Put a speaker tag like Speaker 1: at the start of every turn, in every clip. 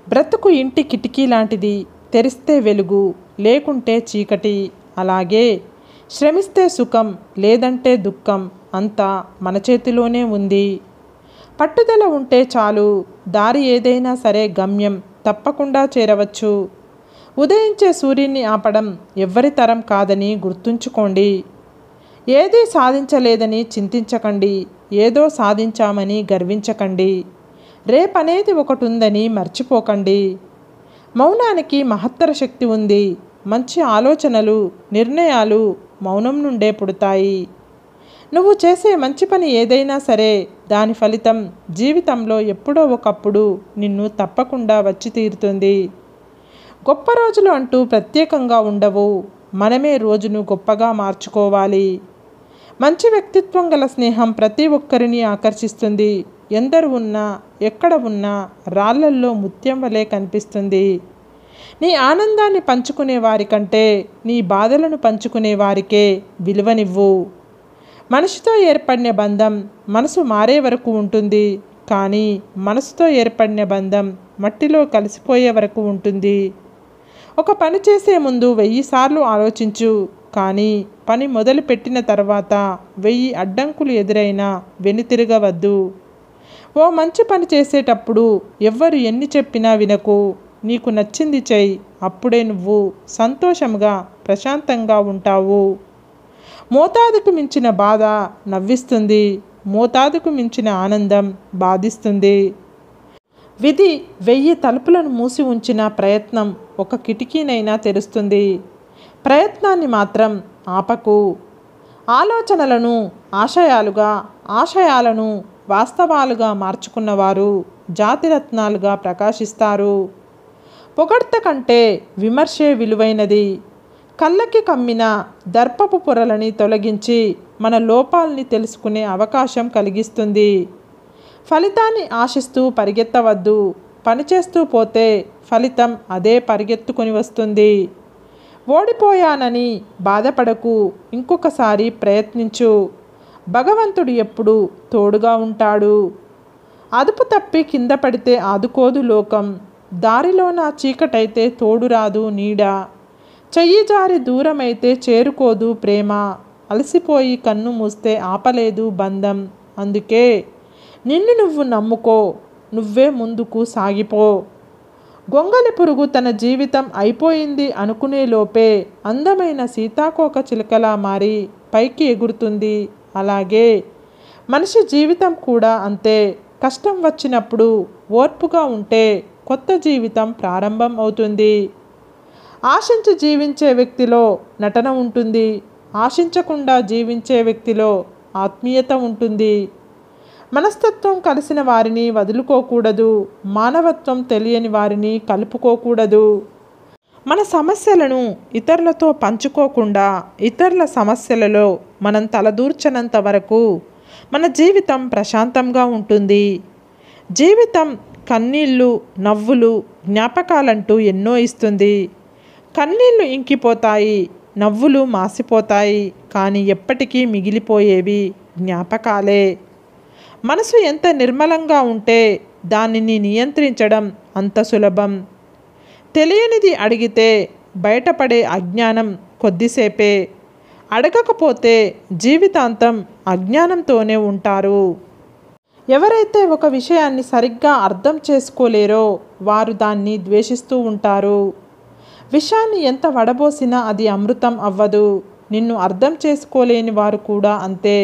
Speaker 1: బ్రతుకు ఇంటి కిటికీ లాంటిది. తెరిస్తే వెలుగు, లేకుంటే చీకటి. అలాగే శ్రమిస్తే సుఖం, లేదంటే దుఃఖం. అంతా మన చేతిలోనే ఉంది. పట్టుదల ఉంటే చాలు. దారి ఏదైనా సరే గమ్యం తప్పకుండా చేరవచ్చు. ఉదయించే సూర్యుని ఆపడం ఎవ్వరి తరం కాదని గుర్తుంచుకోండి. ఏదీ సాధించలేదని చింతించకండి. ఏదో సాధించామని గర్వించకండి. రేపనేది ఒకటి ఉందని మర్చిపోకండి. మౌనానికి మహత్తర శక్తి ఉంది. మంచి ఆలోచనలు, నిర్ణయాలు మౌనం నుండే పుడతాయి. నువ్వు చేసే మంచి పని ఏదైనా సరే దాని ఫలితం జీవితంలో ఎప్పుడో ఒకప్పుడు నిన్ను తప్పకుండా వచ్చి తీరుతుంది. గొప్ప రోజులు అంటూ ప్రత్యేకంగా ఉండవు. మనమే రోజును గొప్పగా మార్చుకోవాలి. మంచి వ్యక్తిత్వం గల స్నేహం ప్రతి ఒక్కరిని ఆకర్షిస్తుంది. ఎందరు ఉన్నా, ఎక్కడ ఉన్నా రాళ్ళల్లో ముత్యం వలె కనిపిస్తుంది. నీ ఆనందాన్ని పంచుకునే వారికంటే నీ బాధలను పంచుకునే వారికే విలువనివ్వు. మనిషితో ఏర్పడిన బంధం మనసు మారే వరకు ఉంటుంది. కానీ మనసుతో ఏర్పడిన బంధం మట్టిలో కలిసిపోయే వరకు ఉంటుంది. ఒక పని చేసే ముందు 1000 సార్లు ఆలోచించు. కానీ పని మొదలు పెట్టిన తర్వాత 1000 అడ్డంకులు ఎదురైనా వెనుతిరగవద్దు. ఓ మంచి పని చేసేటప్పుడు ఎవ్వరు ఎన్ని చెప్పినా వినకు. నీకు నచ్చింది చెయ్యి. అప్పుడే నువ్వు సంతోషంగా, ప్రశాంతంగా ఉంటావు. మోతాదుకు మించిన బాధ నవ్విస్తుంది. మోతాదుకు మించిన ఆనందం బాధిస్తుంది. విధి 1000 తలుపులను మూసి ఉంచిన ప్రయత్నం ఒక కిటికీనైనా తెరుస్తుంది. ప్రయత్నాన్ని మాత్రం ఆపకు. ఆలోచనలను ఆశయాలుగా, ఆశయాలను వాస్తవాలుగా మార్చుకున్నవారు జాతిరత్నాలుగా ప్రకాశిస్తారు. పొగడ్త కంటే విమర్శే విలువైనది. కళ్ళకి కమ్మిన దర్పపు పొరలని తొలగించి మన లోపాలని తెలుసుకునే అవకాశం కలిగిస్తుంది. ఫలితాన్ని ఆశిస్తూ పరిగెత్తవద్దు. పనిచేస్తూ పోతే ఫలితం అదే పరిగెత్తుకొని వస్తుంది. ఓడిపోయానని బాధపడకు. ఇంకొకసారి ప్రయత్నించు. భగవంతుడు ఎప్పుడు తోడుగా ఉంటాడు. అదుపు తప్పి కింద పడితే ఆదుకోదు లోకం. దారిలోన చీకటైతే తోడురాదు నీడ. చెయ్యి జారి దూరమైతే చేరుకోదు ప్రేమ. అలసిపోయి కన్ను మూస్తే ఆపలేదు బంధం. అందుకే నిన్ను నువ్వు నమ్ముకో. నువ్వే ముందుకు సాగిపో. గొంగలి పురుగు తన జీవితం అయిపోయింది అనుకునే లోపే అందమైన సీతాకోక చిలుకలా మారి పైకి ఎగురుతుంది. అలాగే మనిషి జీవితం కూడా అంతే. కష్టం వచ్చినప్పుడు ఓర్పుగా ఉంటే కొత్త జీవితం ప్రారంభం అవుతుంది. ఆశించి జీవించే వ్యక్తిలో నటన ఉంటుంది. ఆశించకుండా జీవించే వ్యక్తిలో ఆత్మీయత ఉంటుంది. మనస్తత్వం కలిసిన వారిని వదులుకోకూడదు. మానవత్వం తెలియని వారిని కలుపుకోకూడదు. మన సమస్యలను ఇతరులతో పంచుకోకుండా ఇతరుల సమస్యలలో మనం తలదూర్చనంత వరకు మన జీవితం ప్రశాంతంగా ఉంటుంది. జీవితం కన్నీళ్ళు, నవ్వులు, జ్ఞాపకాలంటూ ఎన్నో ఇస్తుంది. కన్నీళ్ళు ఇంకిపోతాయి, నవ్వులు మాసిపోతాయి. కానీ ఎప్పటికీ మిగిలిపోయేవి జ్ఞాపకాలే. మనసు ఎంత నిర్మలంగా ఉంటే దానిని నియంత్రించడం అంత సులభం. తెలియనిది అడిగితే బయటపడే అజ్ఞానం కొద్దిసేపే. అడగకపోతే జీవితాంతం అజ్ఞానంతోనే ఉంటారు. ఎవరైతే ఒక విషయాన్ని సరిగ్గా అర్థం చేసుకోలేరో వారు దాన్ని ద్వేషిస్తూ ఉంటారు. విషయాన్ని ఎంత వడబోసినా అది అమృతం అవ్వదు. నిన్ను అర్థం చేసుకోలేని వారు కూడా అంతే.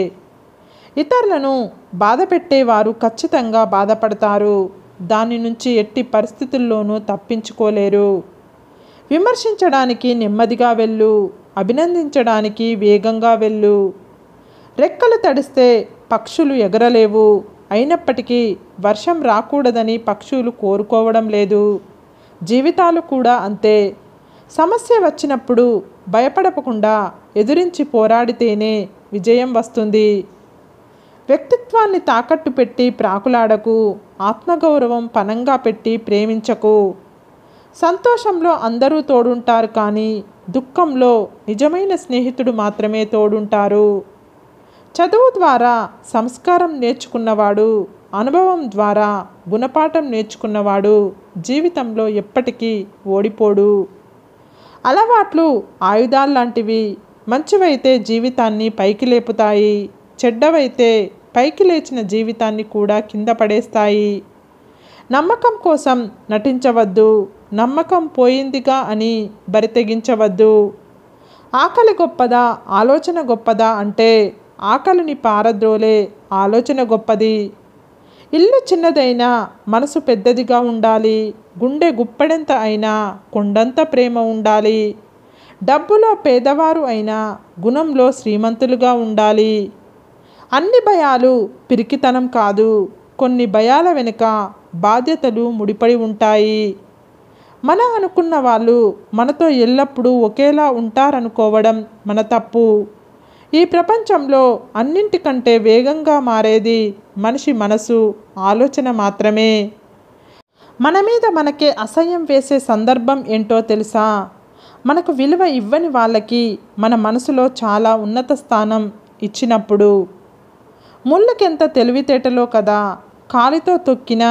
Speaker 1: ఇతరులను బాధ పెట్టేవారు ఖచ్చితంగా బాధపడతారు. దాని నుంచి ఎట్టి పరిస్థితుల్లోనూ తప్పించుకోలేరు. విమర్శించడానికి నెమ్మదిగా వెళ్ళు. అభినందించడానికి వేగంగా వెళ్ళు. రెక్కలు తడిస్తే పక్షులు ఎగరలేవు. అయినప్పటికీ వర్షం రాకూడదని పక్షులు కోరుకోవడం లేదు. జీవితాలు కూడా అంతే. సమస్య వచ్చినప్పుడు భయపడకుండా ఎదురించి పోరాడితేనే విజయం వస్తుంది. వ్యక్తిత్వాన్ని తాకట్టు పెట్టి ప్రాకులాడకు. ఆత్మగౌరవం పణంగా పెట్టి ప్రేమించకు. సంతోషంలో అందరూ తోడుంటారు, కానీ దుఃఖంలో నిజమైన స్నేహితుడు మాత్రమే తోడుంటారు. చదువు ద్వారా సంస్కారం నేర్చుకున్నవాడు, అనుభవం ద్వారా గుణపాఠం నేర్చుకున్నవాడు జీవితంలో ఎప్పటికీ ఓడిపోడు. అలవాట్లు ఆయుధాల్లాంటివి. మంచివైతే జీవితాన్ని పైకి లేపుతాయి, చెడ్డవైతే పైకి లేచిన జీవితాన్ని కూడా కింద పడేస్తాయి. నమ్మకం కోసం నటించవద్దు, నమ్మకం పోయిందిగా అని బరితెగించవద్దు. ఆకలి గొప్పదా ఆలోచన గొప్పదా అంటే ఆకలిని పారద్రోలే ఆలోచన గొప్పది. ఇల్లు చిన్నదైనా మనసు పెద్దదిగా ఉండాలి. గుండె గుప్పెడంత అయినా కొండంత ప్రేమ ఉండాలి. డబ్బులో పేదవారు అయినా గుణంలో శ్రీమంతులుగా ఉండాలి. అన్ని భయాలు పిరికితనం కాదు. కొన్ని భయాల వెనుక బాధ్యతలు ముడిపడి ఉంటాయి. మన అనుకున్న వాళ్ళు మనతో ఎల్లప్పుడూ ఒకేలా ఉంటారనుకోవడం మన తప్పు. ఈ ప్రపంచంలో అన్నింటికంటే వేగంగా మారేది మనిషి మనసు, ఆలోచన మాత్రమే. మన మీద మనకే అసహ్యం వేసే సందర్భం ఏంటో తెలుసా? మనకు విలువ ఇవ్వని వాళ్ళకి మన మనసులో చాలా ఉన్నత స్థానం ఇచ్చినప్పుడు. ముళ్ళకెంత తెలివితేటలో కదా, కాలితో తొక్కినా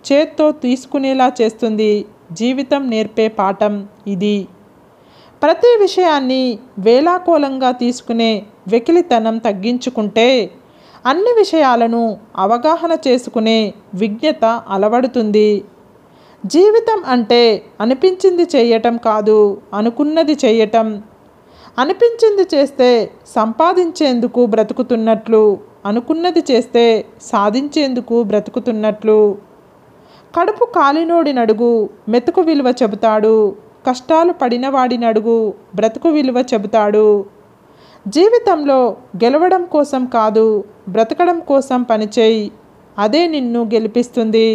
Speaker 1: చేత్తో తీసుకునేలా చేస్తుంది జీవితం నేర్పే పాఠం ఇది. ప్రతి విషయాన్ని వేలాకోలంగా తీసుకునే వెకిలితనం తగ్గించుకుంటే అన్ని విషయాలను అవగాహన చేసుకునే విజ్ఞత అలవడుతుంది. జీవితం అంటే అనిపించింది చేయటం కాదు, అనుకున్నది చేయటం. అనిపించింది చేస్తే సంపాదించేందుకు బ్రతుకుతున్నట్లు, అనుకున్నది చేస్తే సాధించేందుకు బ్రతుకుతున్నట్లు. కడుపు కాలినోడి నడుగు మెతుకు విలువ చెబుతాడు, కష్టాలు పడినవాడి నడుగు బ్రతుకు విలువ చెబుతాడు. జీవితంలో గెలవడం కోసం కాదు, బ్రతకడం కోసం పనిచేయి, అదే నిన్ను గెలిపిస్తుంది.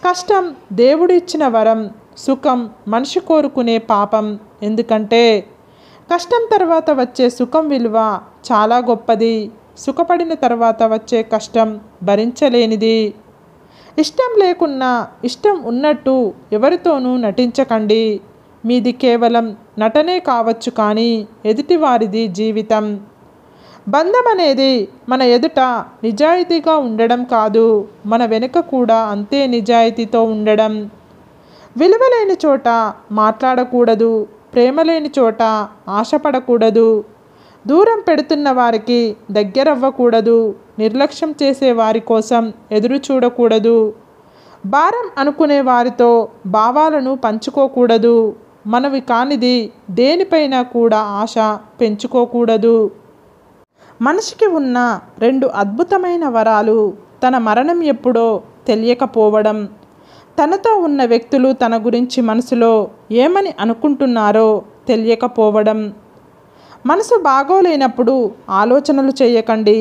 Speaker 1: కష్టం దేవుడు ఇచ్చిన వరం, సుఖం మనిషి కోరుకునే పాపం. ఎందుకంటే కష్టం తర్వాత వచ్చే సుఖం విలువ చాలా గొప్పది. సుఖపడిన తర్వాత వచ్చే కష్టం భరించలేనిది. ఇష్టం లేకున్నా ఇష్టం ఉన్నట్టు ఎవరితోనూ నటించకండి. మీది కేవలం నటనే కావచ్చు, కానీ ఎదుటివారిది జీవితం. బంధం అనేది మన ఎదుట నిజాయితీగా ఉండడం కాదు, మన వెనుక కూడా అంతే నిజాయితీతో ఉండడం. విలువ లేని చోట మాట్లాడకూడదు, ప్రేమ లేని చోట ఆశపడకూడదు. దూరం పెడుతున్న వారికి దగ్గరవ్వకూడదు, నిర్లక్ష్యం చేసే వారి కోసం ఎదురు చూడకూడదు. భారం అనుకునే వారితో భావాలను పంచుకోకూడదు. మనవి కానిది దేనిపైన కూడా ఆశ పెంచుకోకూడదు. మనిషికి ఉన్న 2 అద్భుతమైన వరాలు: తన మరణం ఎప్పుడో తెలియకపోవడం, తనతో ఉన్న వ్యక్తులు తన గురించి మనసులో ఏమని అనుకుంటున్నారో తెలియకపోవడం. మనసు బాగోలేనప్పుడు ఆలోచనలు చేయకండి.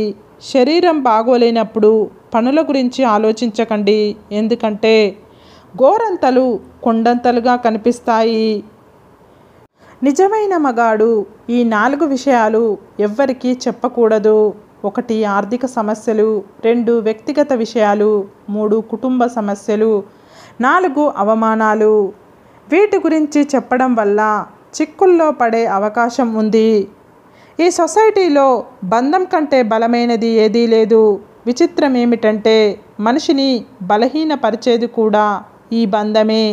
Speaker 1: శరీరం బాగోలేనప్పుడు పనుల గురించి ఆలోచించకండి. ఎందుకంటే గోరంతలు కొండంతలుగా కనిపిస్తాయి. నిజమైన మగాడు ఈ 4 విషయాలు ఎవ్వరికీ చెప్పకూడదు. 1 ఆర్థిక సమస్యలు, 2 వ్యక్తిగత విషయాలు, 3 కుటుంబ సమస్యలు, 4 అవమానాలు. వీటి గురించి చెప్పడం వల్ల చిక్కుల్లో పడే అవకాశం ఉంది. ఈ సొసైటీలో బంధం కంటే బలమైనది ఏదీ లేదు. విచిత్రం ఏమిటంటే మనిషిని బలహీనపరిచేది కూడా ఈ బంధమే.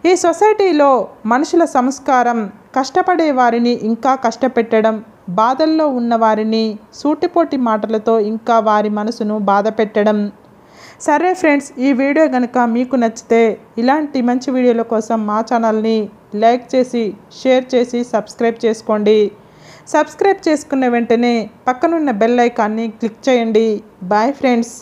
Speaker 1: ఈ సొసైటీలో మనుషుల సంస్కారం కష్టపడే వారిని ఇంకా కష్టపెట్టడం, బాధల్లో ఉన్నవారిని సూటిపోటి మాటలతో ఇంకా వారి మనసును బాధ పెట్టడం. సరే ఫ్రెండ్స్, ఈ వీడియో కనుక మీకు నచ్చితే ఇలాంటి మంచి వీడియోల కోసం మా ఛానల్ని లైక్ చేసి, షేర్ చేసి, సబ్స్క్రైబ్ చేసుకోండి. సబ్స్క్రైబ్ చేసుకున్న వెంటనే పక్కనున్న బెల్ ఐకాన్ని క్లిక్ చేయండి. Bye friends.